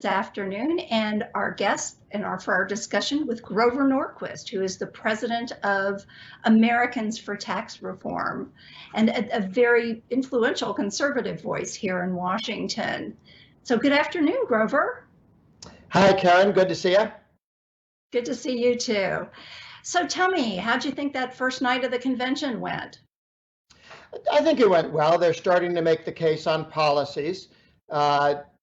This afternoon, and our guest for our discussion with Grover Norquist, who is the president of Americans for Tax Reform and a very influential conservative voice here in Washington. So good afternoon, Grover. Hi, Karen. Good to see you. Good to see you too. So tell me, how'd you think that first night of the convention went? I think it went well. They're starting to make the case on policies.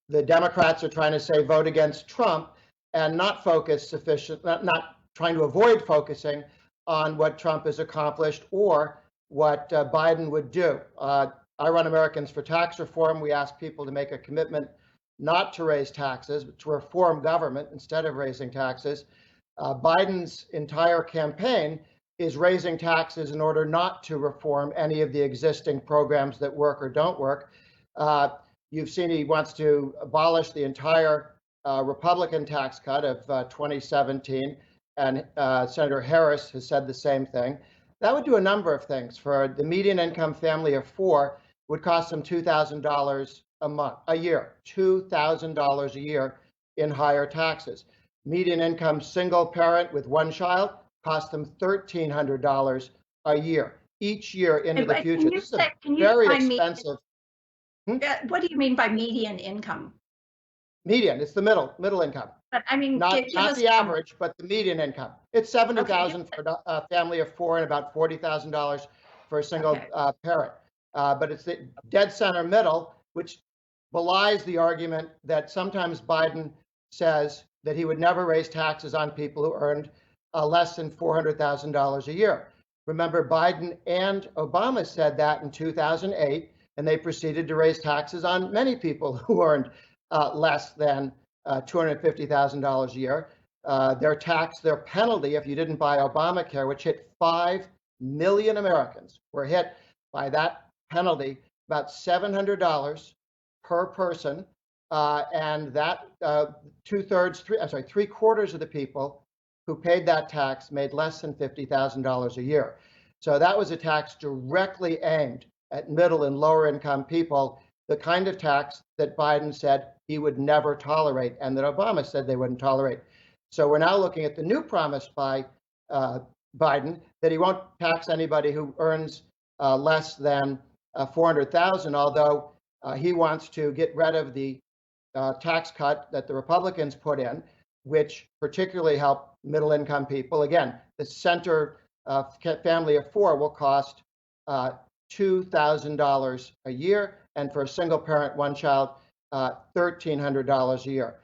The Democrats are trying to say vote against Trump and not trying to avoid focusing on what Trump has accomplished or what Biden would do. I run Americans for Tax Reform. We ask people to make a commitment not to raise taxes, but to reform government instead of raising taxes. Biden's entire campaign is raising taxes in order not to reform any of the existing programs that work or don't work. You've seen he wants to abolish the entire Republican tax cut of 2017, and Senator Harris has said the same thing. That would do a number of things. For the median income family of four, it would cost them $2,000 a year, $2,000 a year in higher taxes. Median income single parent with one child cost them $1,300 a year, each year into the future. This is a very expensive. What do you mean by median income? Median, it's the middle income. But I mean, not the average, but the median income. It's $70,000 for a family of four and about $40,000 for a single parent. But it's the dead center middle, which belies the argument that sometimes Biden says that he would never raise taxes on people who earned less than $400,000 a year. Remember, Biden and Obama said that in 2008, and they proceeded to raise taxes on many people who earned less than $250,000 a year. Their penalty, if you didn't buy Obamacare, which hit 5 million Americans, were hit by that penalty, about $700 per person, and that three-quarters of the people who paid that tax made less than $50,000 a year. So that was a tax directly aimed at middle and lower income people, the kind of tax that Biden said he would never tolerate and that Obama said they wouldn't tolerate. So we're now looking at the new promise by Biden that he won't tax anybody who earns less than $400,000, although he wants to get rid of the tax cut that the Republicans put in, which particularly help middle income people. Again, the center family of four will cost $2,000 a year, and for a single parent, one child, $1,300 a year.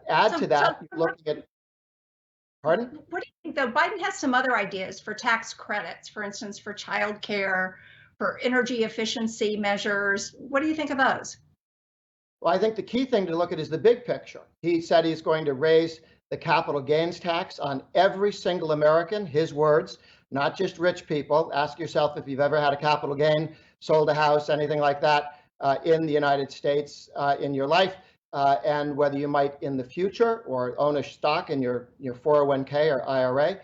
Add to that, looking at, pardon? What do you think, though? Biden has some other ideas for tax credits, for instance, for childcare, for energy efficiency measures. What do you think of those? Well, I think the key thing to look at is the big picture. He said he's going to raise the capital gains tax on every single American, his words, not just rich people. Ask yourself if you've ever had a capital gain, sold a house, anything like that in the United States in your life, and whether you might in the future or own a stock in your 401k or IRA.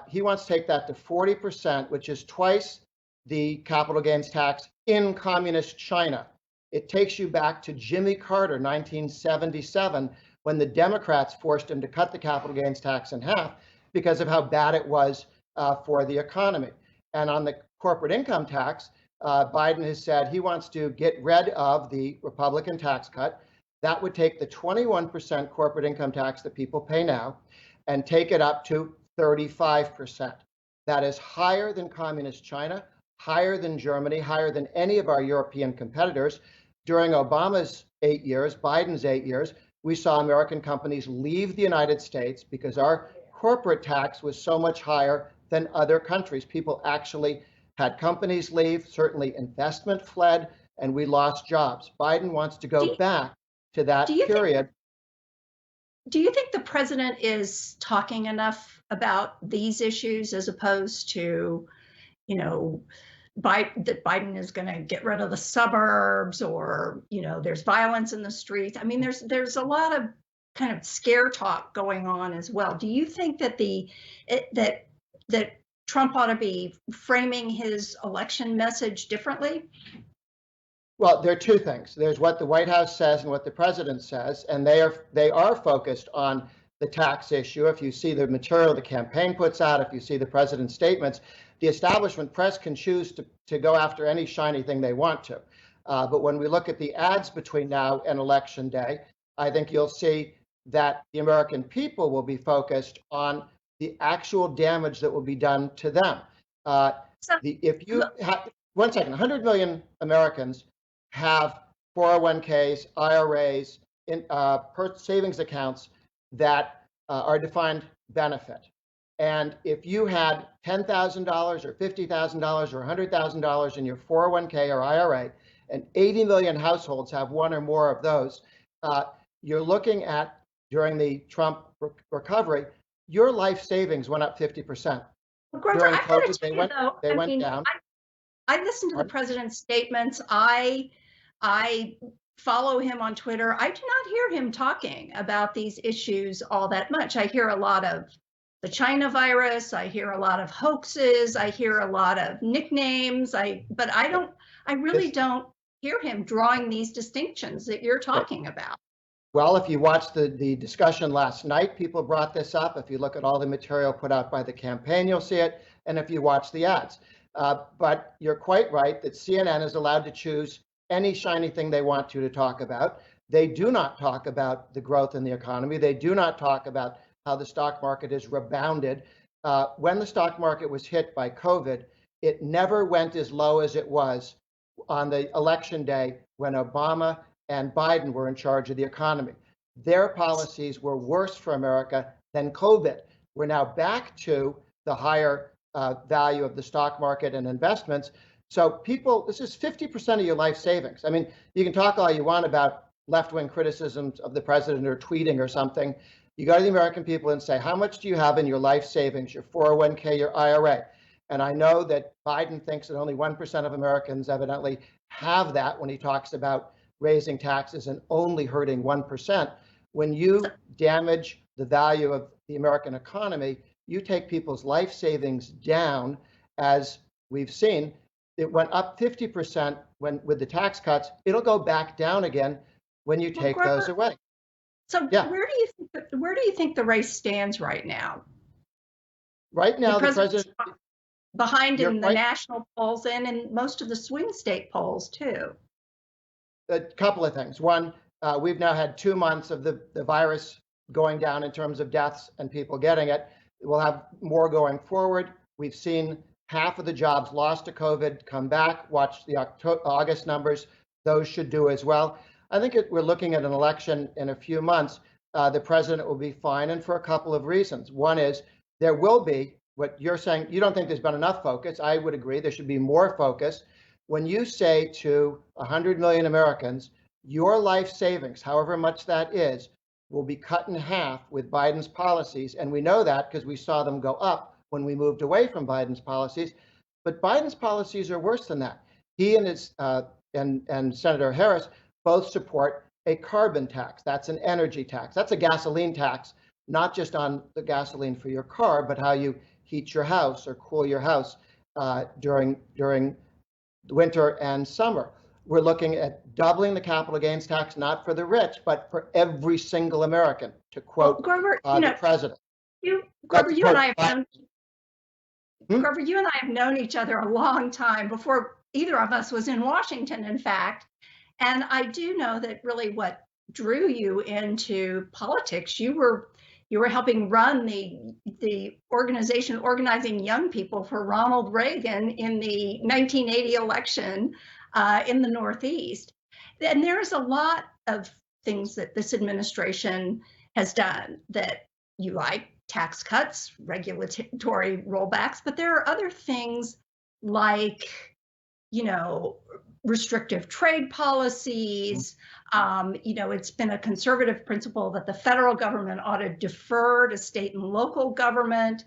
He wants to take that to 40%, which is twice the capital gains tax in communist China. It takes you back to Jimmy Carter, 1977, when the Democrats forced him to cut the capital gains tax in half because of how bad it was for the economy. And on the corporate income tax, Biden has said he wants to get rid of the Republican tax cut. That would take the 21% corporate income tax that people pay now and take it up to 35%. That is higher than communist China, higher than Germany, higher than any of our European competitors. During Obama's 8 years, Biden's 8 years, we saw American companies leave the United States because our corporate tax was so much higher than other countries. People actually had companies leave, certainly investment fled, and we lost jobs. Biden wants to go back to that period. Do you think the president is talking enough about these issues as opposed to, that Biden is going to get rid of the suburbs, or, there's violence in the streets? I mean, there's a lot of kind of scare talk going on as well. Do you think that that Trump ought to be framing his election message differently? Well, there are two things. There's what the White House says and what the president says, and they are focused on the tax issue. If you see the material the campaign puts out, if you see the president's statements, the establishment press can choose to go after any shiny thing they want to. But when we look at the ads between now and Election Day, I think you'll see that the American people will be focused on the actual damage that will be done to them. If you have 1 second, 100 million Americans have 401ks, IRAs, savings accounts that are defined benefit. And if you had $10,000 or $50,000 or $100,000 in your 401k or IRA, and 80 million households have one or more of those, you're looking at, during the Trump recovery, your life savings went up 50%. Well, Grover, During I gotta COVID, tell you though, they went down. I listened to the president's statements. I follow him on Twitter. I do not hear him talking about these issues all that much. I hear a lot of the China virus. I hear a lot of hoaxes. I hear a lot of nicknames. But I really don't hear him drawing these distinctions that you're talking about. Well, if you watched the discussion last night, people brought this up. If you look at all the material put out by the campaign, you'll see it. And if you watch the ads. But you're quite right that CNN is allowed to choose any shiny thing they want to talk about. They do not talk about the growth in the economy. They do not talk about how the stock market has rebounded. When the stock market was hit by COVID, it never went as low as it was on the election day when Obama and Biden were in charge of the economy. Their policies were worse for America than COVID. We're now back to the higher value of the stock market and investments. So people, this is 50% of your life savings. I mean, you can talk all you want about left-wing criticisms of the president or tweeting or something. You go to the American people and say, how much do you have in your life savings, your 401k, your IRA? And I know that Biden thinks that only 1% of Americans evidently have that when he talks about raising taxes and only hurting 1%. When you damage the value of the American economy, you take people's life savings down, as we've seen. It went up 50% with the tax cuts. It'll go back down again when you take those away. So where do you think the race stands right now? Right now, the president behind in the national polls and in most of the swing state polls too. A couple of things. One, we've now had 2 months of the virus going down in terms of deaths and people getting it. We'll have more going forward. We've seen half of the jobs lost to COVID come back. Watch the August numbers. Those should do as well. I think we're looking at an election in a few months. The president will be fine, and for a couple of reasons. One is there will be, what you're saying, you don't think there's been enough focus. I would agree there should be more focus. When you say to 100 million Americans, your life savings, however much that is, will be cut in half with Biden's policies. And we know that because we saw them go up when we moved away from Biden's policies. But Biden's policies are worse than that. He and his and Senator Harris both support a carbon tax. That's an energy tax. That's a gasoline tax, not just on the gasoline for your car, but how you heat your house or cool your house during winter and summer. We're looking at doubling the capital gains tax, not for the rich, but for every single American, to quote Grover, the president. Grover, you and I have known each other a long time before either of us was in Washington, in fact. And I do know that really what drew you into politics, you were helping run the organization organizing young people for Ronald Reagan in the 1980 election in the Northeast. And there's a lot of things that this administration has done that you like: tax cuts, regulatory rollbacks, but there are other things like, restrictive trade policies. It's been a conservative principle that the federal government ought to defer to state and local government.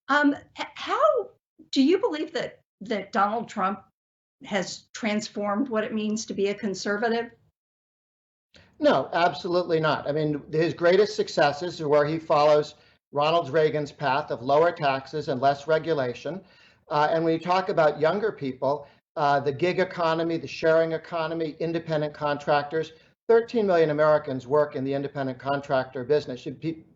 How do you believe that Donald Trump has transformed what it means to be a conservative? No, absolutely not. I mean, his greatest successes are where he follows Ronald Reagan's path of lower taxes and less regulation. And when you talk about younger people, the gig economy, the sharing economy, independent contractors. 13 million Americans work in the independent contractor business.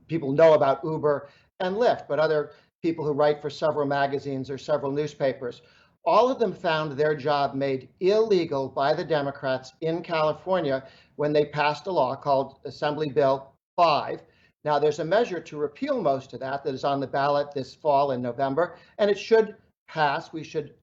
People know about Uber and Lyft, but other people who write for several magazines or several newspapers, all of them found their job made illegal by the Democrats in California when they passed a law called Assembly Bill 5. Now, there's a measure to repeal most of that is on the ballot this fall in November, and it should pass. We should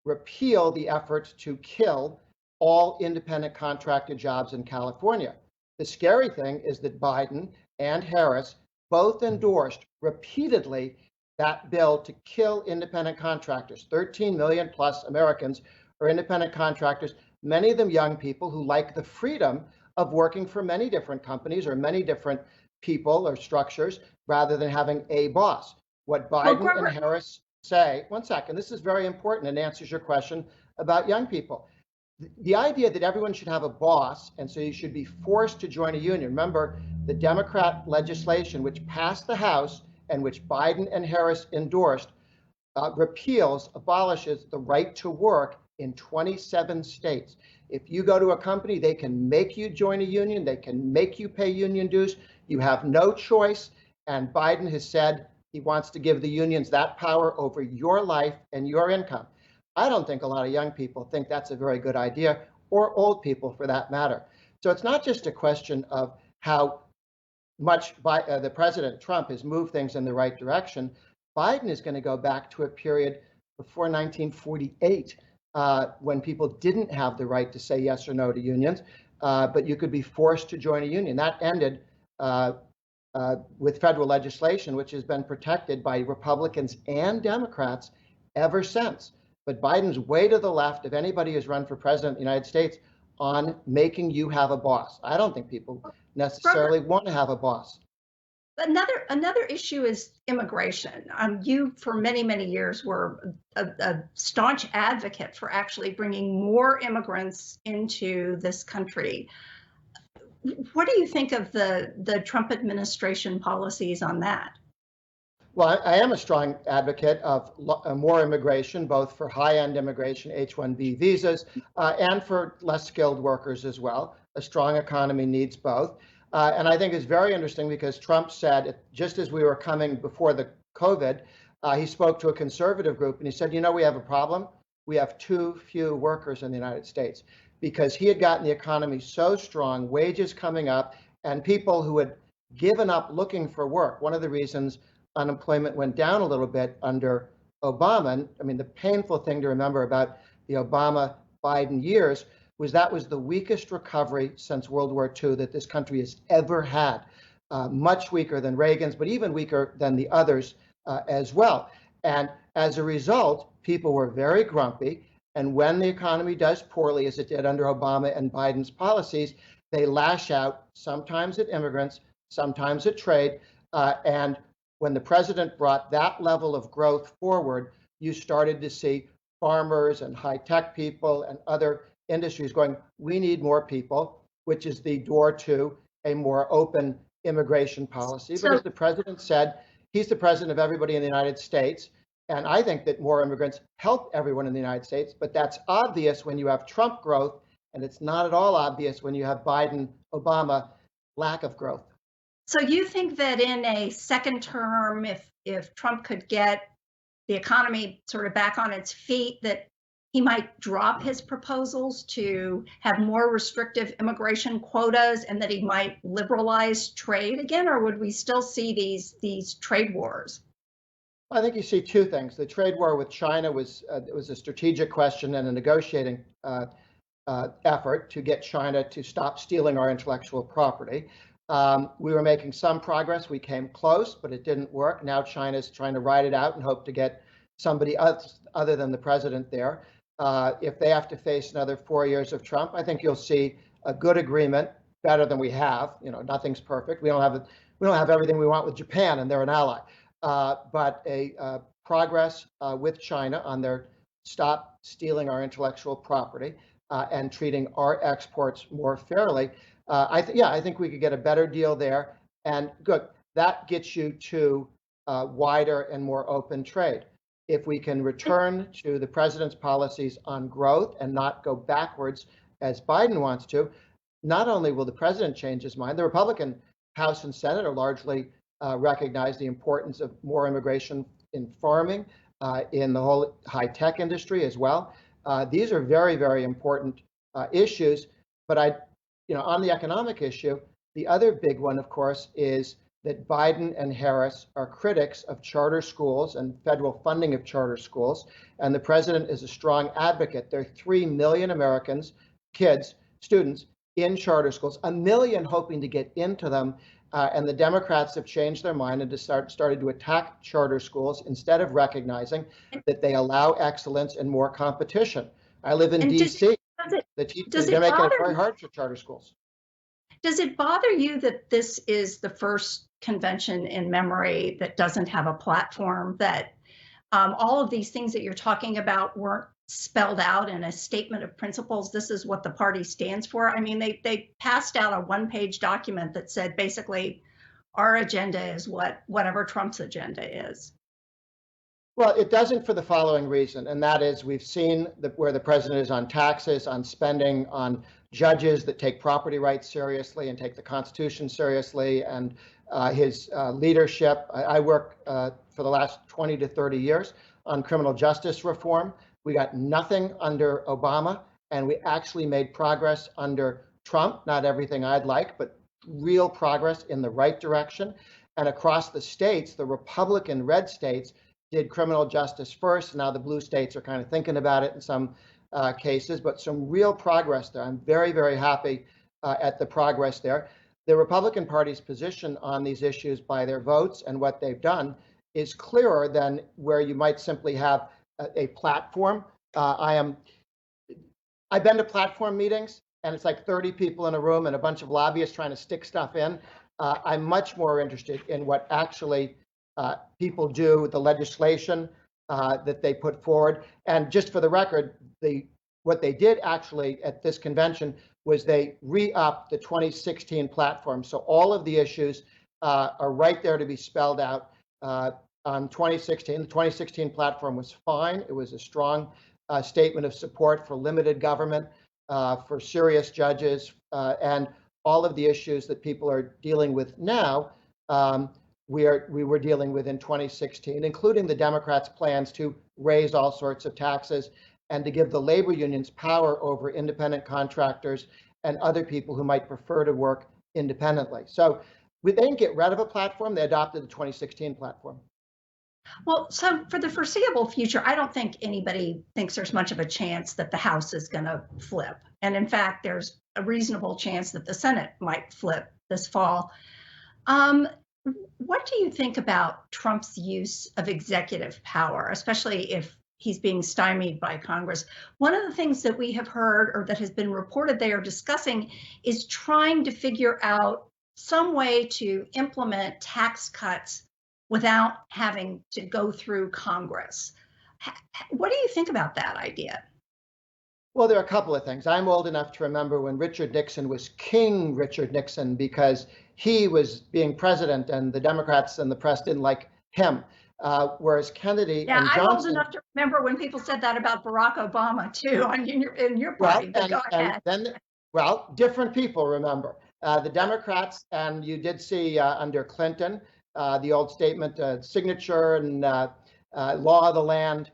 repeal the effort to kill all independent contracted jobs in California. The scary thing is that Biden and Harris both endorsed repeatedly that bill to kill independent contractors. 13 million plus Americans are independent contractors, many of them young people who like the freedom of working for many different companies or many different people or structures rather than having a boss. What Biden and Harris say, one second, this is very important and answers your question about young people. The idea that everyone should have a boss and so you should be forced to join a union. Remember, the Democrat legislation which passed the House and which Biden and Harris endorsed abolishes the right to work in 27 states. If you go to a company, they can make you join a union, they can make you pay union dues, you have no choice, and Biden has said he wants to give the unions that power over your life and your income. I don't think a lot of young people think that's a very good idea, or old people for that matter. So it's not just a question of how much the President Trump has moved things in the right direction. Biden is going to go back to a period before 1948 when people didn't have the right to say yes or no to unions, but you could be forced to join a union. That ended with federal legislation, which has been protected by Republicans and Democrats ever since. But Biden's way to the left of anybody who's run for president of the United States on making you have a boss. I don't think people necessarily want to have a boss. Another issue is immigration. You, for many, many years, were a staunch advocate for actually bringing more immigrants into this country. What do you think of the Trump administration policies on that? Well, I am a strong advocate of more immigration, both for high-end immigration, H-1B visas, and for less skilled workers as well. A strong economy needs both. And I think it's very interesting because Trump said, just as we were coming before the COVID, he spoke to a conservative group and he said, you know, we have a problem. We have too few workers in the United States, because he had gotten the economy so strong, wages coming up, and people who had given up looking for work. One of the reasons unemployment went down a little bit under Obama, I mean, the painful thing to remember about the Obama-Biden years was that was the weakest recovery since World War II that this country has ever had. Much weaker than Reagan's, but even weaker than the others as well. And as a result, people were very grumpy. And when the economy does poorly, as it did under Obama and Biden's policies, they lash out, sometimes at immigrants, sometimes at trade. And when the president brought that level of growth forward, you started to see farmers and high-tech people and other industries going, we need more people, which is the door to a more open immigration policy. But as the president said, he's the president of everybody in the United States. And I think that more immigrants help everyone in the United States, but that's obvious when you have Trump growth, and it's not at all obvious when you have Biden, Obama lack of growth. So you think that in a second term, if Trump could get the economy sort of back on its feet, that he might drop his proposals to have more restrictive immigration quotas and that he might liberalize trade again, or would we still see these trade wars? I think you see two things. The trade war with China was a strategic question and a negotiating effort to get China to stop stealing our intellectual property. We were making some progress. We came close, but it didn't work. Now China's trying to ride it out and hope to get somebody other than the president there. If they have to face another 4 years of Trump, I think you'll see a good agreement, better than we have. You know, nothing's perfect. We don't have everything we want with Japan, and they're an ally. But a progress with China on their stop stealing our intellectual property and treating our exports more fairly. I think we could get a better deal there. And good, that gets you to wider and more open trade. if we can return to the president's policies on growth and not go backwards as Biden wants to, not only will the president change his mind, the Republican House and Senate are largely recognize the importance of more immigration in farming, in the whole high-tech industry as well. These are very, very important issues. But on the economic issue, the other big one, of course, is that Biden and Harris are critics of charter schools and federal funding of charter schools. And the president is a strong advocate. There are 3 million Americans, kids, students in charter schools, 1 million hoping to get into them. And the Democrats have changed their mind and started to attack charter schools instead of recognizing that they allow excellence and more competition. I live in D.C. The teachers are making it very hard for charter schools. Does it bother you that this is the first convention in memory that doesn't have a platform, that all of these things that you're talking about weren't spelled out in a statement of principles? This is what the party stands for. I mean, they passed out a one-page document that said basically our agenda is whatever Trump's agenda is. Well, it doesn't for the following reason, and that is we've seen where the president is on taxes, on spending, on judges that take property rights seriously and take the Constitution seriously, and his leadership. I work for the last 20 to 30 years on criminal justice reform. We got nothing under Obama, and we actually made progress under Trump. Not everything I'd like, but real progress in the right direction. And across the states, the Republican red states did criminal justice first. Now the blue states are kind of thinking about it in some cases, but some real progress there. I'm very, very happy at the progress there. The Republican Party's position on these issues by their votes and what they've done is clearer than where you might simply have a platform. I've been to platform meetings, and it's like 30 people in a room and a bunch of lobbyists trying to stick stuff in. I'm much more interested in what actually people do, the legislation that they put forward. And just for the record, what they did actually at this convention was they re-upped the 2016 platform. So all of the issues are right there to be spelled out on 2016. The 2016 platform was fine. It was a strong statement of support for limited government, for serious judges, and all of the issues that people are dealing with now. We were dealing with in 2016, including the Democrats' plans to raise all sorts of taxes and to give the labor unions power over independent contractors and other people who might prefer to work independently. So they didn't get rid of a platform, they adopted the 2016 platform. Well, so for the foreseeable future, I don't think anybody thinks there's much of a chance that the House is going to flip. And in fact, there's a reasonable chance that the Senate might flip this fall. What do you think about Trump's use of executive power, especially if he's being stymied by Congress? One of the things that we have heard, or that has been reported they are discussing, is trying to figure out some way to implement tax cuts without having to go through Congress. What do you think about that idea? Well, there are a couple of things. I'm old enough to remember when Richard Nixon was King Richard Nixon because he was being president and the Democrats and the press didn't like him. Whereas Kennedy and Johnson. I'm old enough to remember when people said that about Barack Obama too, in your party. Go ahead. Well, different people remember. The Democrats, and you did see under Clinton, the old statement, signature and law of the land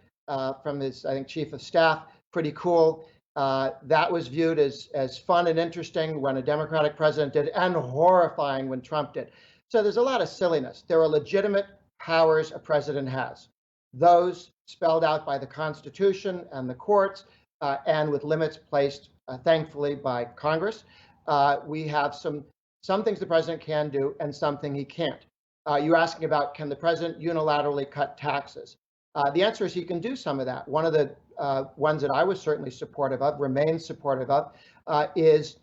from his, I think, chief of staff, pretty cool. That was viewed as fun and interesting when a Democratic president did, and horrifying when Trump did. So there's a lot of silliness. There are legitimate powers a president has. Those spelled out by the Constitution and the courts, and with limits placed, thankfully, by Congress. We have some things the president can do and something he can't. You're asking about, can the president unilaterally cut taxes? The answer is he can do some of that. One of the ones that I was certainly supportive of, remain supportive of, is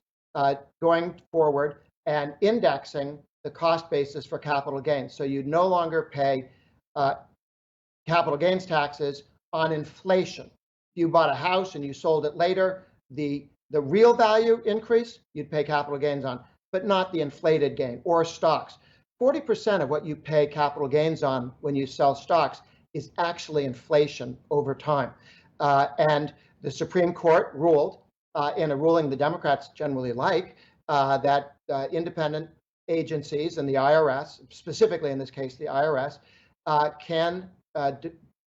going forward and indexing the cost basis for capital gains. So you no longer pay capital gains taxes on inflation. If you bought a house and you sold it later, the real value increase, you'd pay capital gains on, but not the inflated gain. Or stocks. 40% of what you pay capital gains on when you sell stocks is actually inflation over time. And the Supreme Court ruled, in a ruling the Democrats generally like, that independent agencies and the IRS, specifically in this case the IRS, can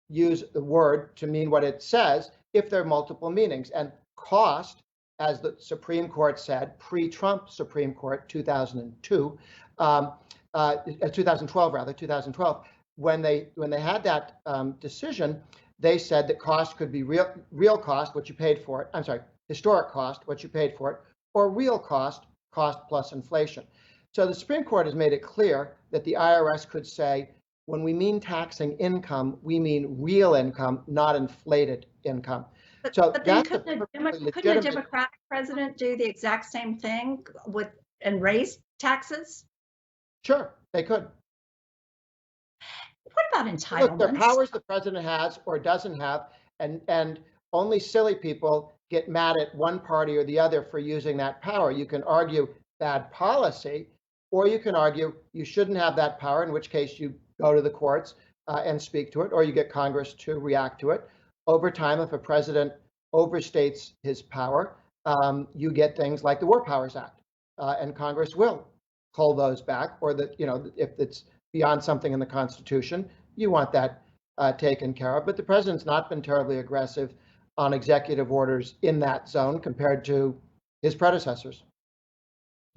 use the word to mean what it says if there are multiple meanings. And cost, as the Supreme Court said, pre-Trump Supreme Court, 2002, 2012 rather, 2012, when they had that decision, they said that cost could be real cost, what you paid for it. I'm sorry, historic cost, what you paid for it, or real cost, cost plus inflation. So the Supreme Court has made it clear that the IRS could say, when we mean taxing income, we mean real income, not inflated income. But then couldn't a Democratic president do the exact same thing and raise taxes? Sure, they could. What about entitlements? Look, there are powers the president has or doesn't have, and only silly people get mad at one party or the other for using that power. You can argue bad policy, or you can argue you shouldn't have that power, in which case you go to the courts and speak to it, or you get Congress to react to it. Over time, if a president overstates his power, you get things like the War Powers Act, and Congress will call those back, or that, if it's beyond something in the Constitution, you want that taken care of. But the president's not been terribly aggressive on executive orders in that zone compared to his predecessors.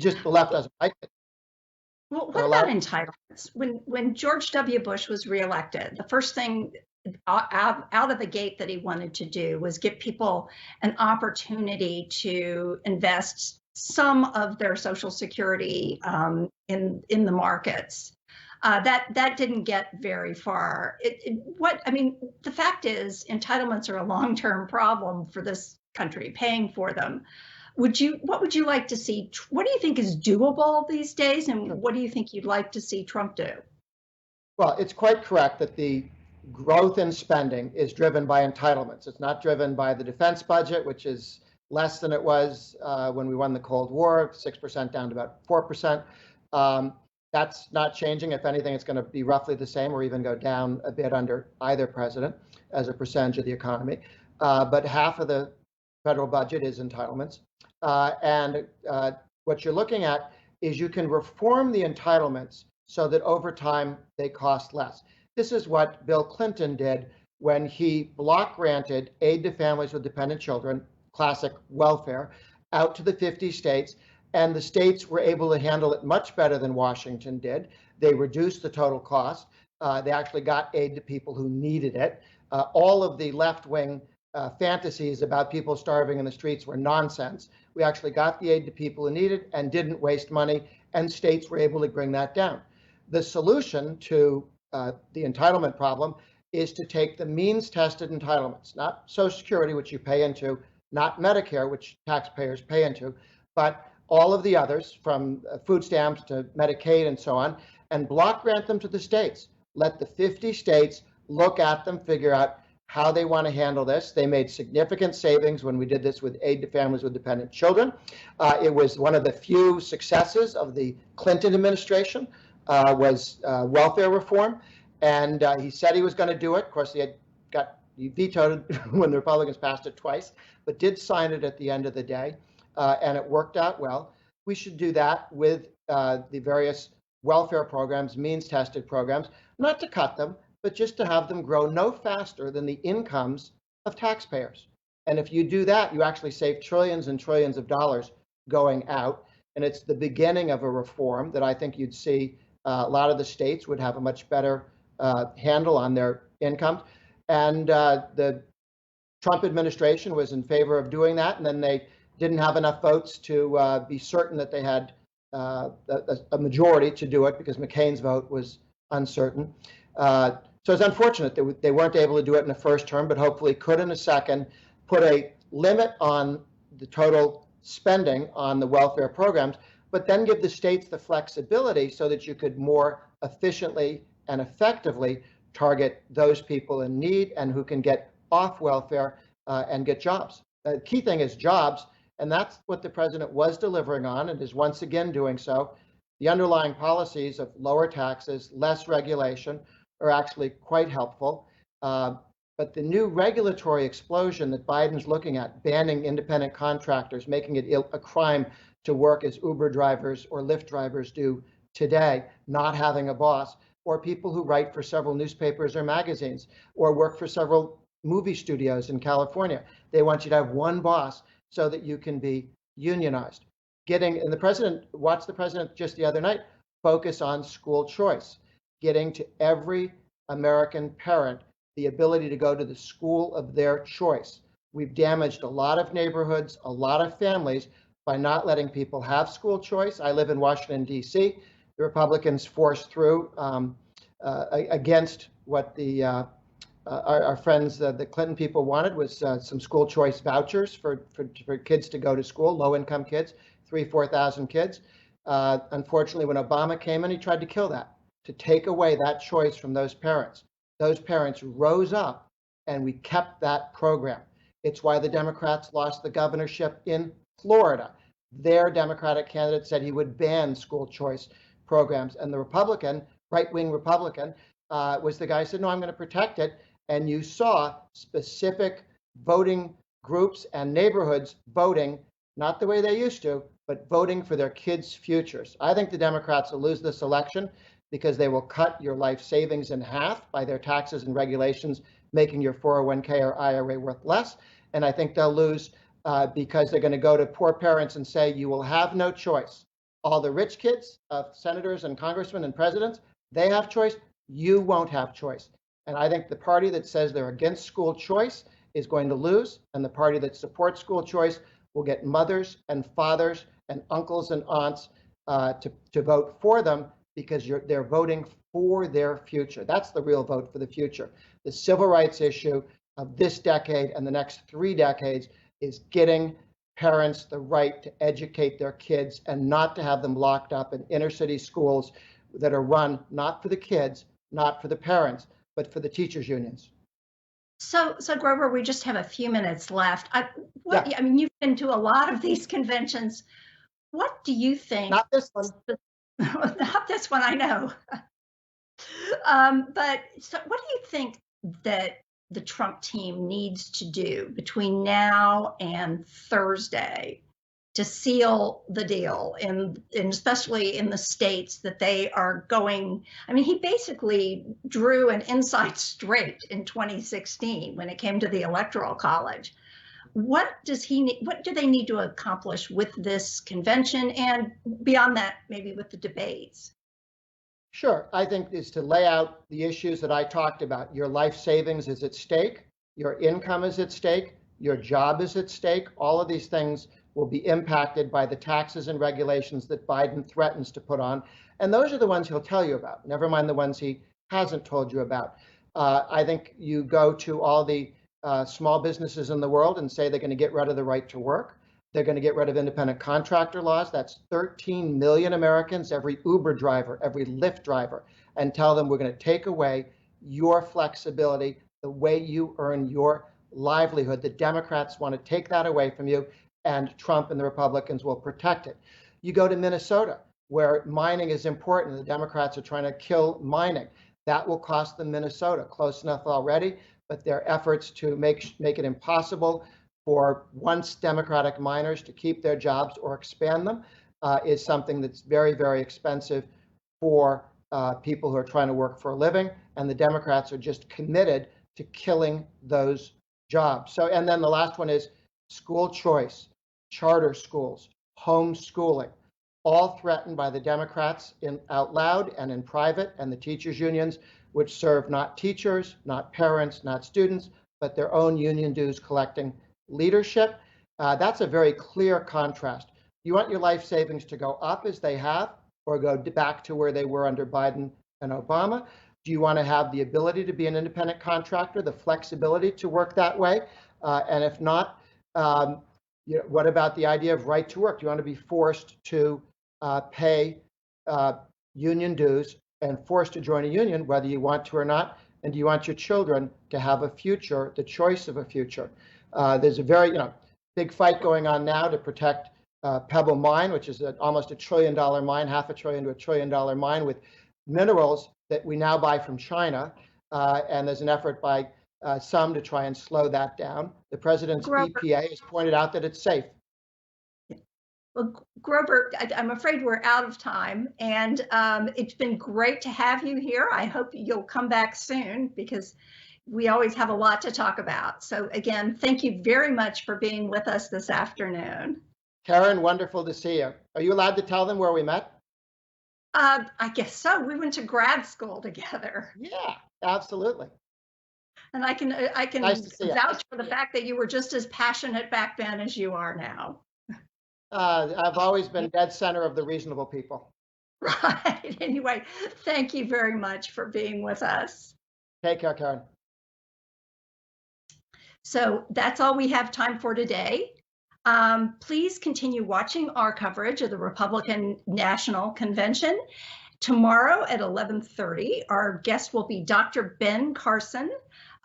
Just the left doesn't like it. Well, what about entitlements? When George W. Bush was reelected, the first thing out of the gate that he wanted to do was give people an opportunity to invest some of their Social Security in the markets. That didn't get very far. The fact is, entitlements are a long-term problem for this country, paying for them. What would you like to see? What do you think is doable these days, and what do you think you'd like to see Trump do? Well, it's quite correct that the growth in spending is driven by entitlements. It's not driven by the defense budget, which is less than it was when we won the Cold War, 6% down to about 4%. That's not changing. If anything, it's going to be roughly the same or even go down a bit under either president as a percentage of the economy. But half of the federal budget is entitlements. And what you're looking at is you can reform the entitlements so that over time they cost less. This is what Bill Clinton did when he block granted aid to families with dependent children, classic welfare, out to the 50 states. And the states were able to handle it much better than Washington did. They reduced the total cost. They actually got aid to people who needed it. All of the left-wing fantasies about people starving in the streets were nonsense. We actually got the aid to people who needed and didn't waste money, and states were able to bring that down. The solution to the entitlement problem is to take the means-tested entitlements, not Social Security, which you pay into, not Medicare, which taxpayers pay into, but all of the others, from food stamps to Medicaid and so on, and block grant them to the states. Let the 50 states look at them, figure out how they want to handle this. They made significant savings when we did this with aid to families with dependent children. It was one of the few successes of the Clinton administration, was welfare reform. And he said he was going to do it. Of course, he vetoed it when the Republicans passed it twice, but did sign it at the end of the day. And it worked out well. We should do that with the various welfare programs, means-tested programs, not to cut them, but just to have them grow no faster than the incomes of taxpayers. And if you do that, you actually save trillions and trillions of dollars going out. And it's the beginning of a reform that I think you'd see a lot of the states would have a much better handle on their incomes. And the Trump administration was in favor of doing that, and then they didn't have enough votes to be certain that they had a majority to do it because McCain's vote was uncertain. So it's unfortunate that they weren't able to do it in the first term, but hopefully could in a second, put a limit on the total spending on the welfare programs, but then give the states the flexibility so that you could more efficiently and effectively target those people in need and who can get off welfare and get jobs. The key thing is jobs, and that's what the president was delivering on and is once again doing so. The underlying policies of lower taxes, less regulation are actually quite helpful. But the new regulatory explosion that Biden's looking at, banning independent contractors, making it a crime to work as Uber drivers or Lyft drivers do today, not having a boss, or people who write for several newspapers or magazines, or work for several movie studios in California. They want you to have one boss so that you can be unionized. And the president, watched the president just the other night, focus on school choice, getting to every American parent the ability to go to the school of their choice. We've damaged a lot of neighborhoods, a lot of families by not letting people have school choice. I live in Washington, D.C. The Republicans forced through against what our friends, the Clinton people wanted, was some school choice vouchers for kids to go to school, low-income kids, 4,000 kids. Unfortunately, when Obama came in, he tried to kill that, to take away that choice from those parents. Those parents rose up and we kept that program. It's why the Democrats lost the governorship in Florida. Their Democratic candidate said he would ban school choice programs. And the Republican, right-wing Republican, was the guy who said, no, I'm going to protect it. And you saw specific voting groups and neighborhoods voting, not the way they used to, but voting for their kids' futures. I think the Democrats will lose this election because they will cut your life savings in half by their taxes and regulations, making your 401k or IRA worth less. And I think they'll lose because they're going to go to poor parents and say, you will have no choice. All the rich kids of senators and congressmen and presidents, they have choice. You won't have choice. And I think the party that says they're against school choice is going to lose. And the party that supports school choice will get mothers and fathers and uncles and aunts to vote for them, because they're voting for their future. That's the real vote for the future. The civil rights issue of this decade and the next 3 decades is getting parents the right to educate their kids and not to have them locked up in inner city schools that are run not for the kids, not for the parents, but for the teachers' unions. So Grover, we just have a few minutes left. I mean, you've been to a lot of these conventions. What do you think? Not this one. Not this one, I know. But so what do you think that the Trump team needs to do between now and Thursday to seal the deal, and especially in the states that they are going? I mean, he basically drew an inside straight in 2016 when it came to the Electoral College. What does he need? What do they need to accomplish with this convention, and beyond that, maybe with the debates? Sure. I think is to lay out the issues that I talked about. Your life savings is at stake. Your income is at stake. Your job is at stake. All of these things will be impacted by the taxes and regulations that Biden threatens to put on. And those are the ones he'll tell you about, never mind the ones he hasn't told you about. I think you go to all the small businesses in the world and say they're going to get rid of the right to work. They're going to get rid of independent contractor laws. That's 13 million Americans, every Uber driver, every Lyft driver, and tell them we're going to take away your flexibility, the way you earn your livelihood. The Democrats want to take that away from you, and Trump and the Republicans will protect it. You go to Minnesota, where mining is important. The Democrats are trying to kill mining. That will cost them Minnesota, close enough already, but their efforts to make it impossible for once Democratic miners to keep their jobs or expand them is something that's very, very expensive for people who are trying to work for a living. And the Democrats are just committed to killing those jobs. So, and then the last one is school choice, charter schools, homeschooling, all threatened by the Democrats out loud and in private, and the teachers' unions, which serve not teachers, not parents, not students, but their own union dues collecting leadership. That's a very clear contrast. You want your life savings to go up as they have, or go back to where they were under Biden and Obama? Do you want to have the ability to be an independent contractor, the flexibility to work that way? And if not, what about the idea of right to work? Do you want to be forced to pay union dues and forced to join a union, whether you want to or not? And do you want your children to have a future, the choice of a future? There's a very big fight going on now to protect Pebble Mine, which is almost $1 trillion mine, $500 billion to $1 trillion mine with minerals that we now buy from China. and there's an effort by some to try and slow that down. The president's Grover, EPA has pointed out that it's safe. well, Grover, I'm afraid we're out of time, and it's been great to have you here. I hope you'll come back soon because we always have a lot to talk about. So again, thank you very much for being with us this afternoon. Karen, wonderful to see you. Are you allowed to tell them where we met? I guess so. We went to grad school together. Yeah, absolutely. And I can Nice to see you. vouch for the fact that you were just as passionate back then as you are now. I've always been dead center of the reasonable people. Right. Anyway, thank you very much for being with us. Take care, Karen. So that's all we have time for today. Please continue watching our coverage of the Republican National Convention. Tomorrow at 11:30, our guest will be Dr. Ben Carson.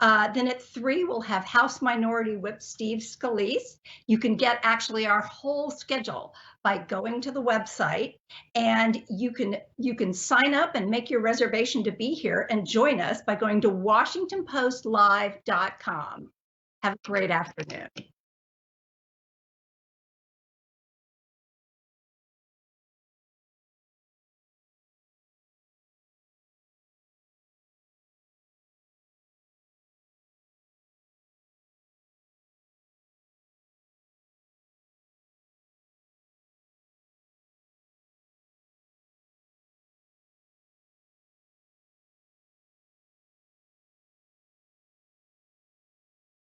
Then at 3, we'll have House Minority Whip Steve Scalise. You can get actually our whole schedule by going to the website, and you can sign up and make your reservation to be here and join us by going to WashingtonPostLive.com. Have a great afternoon.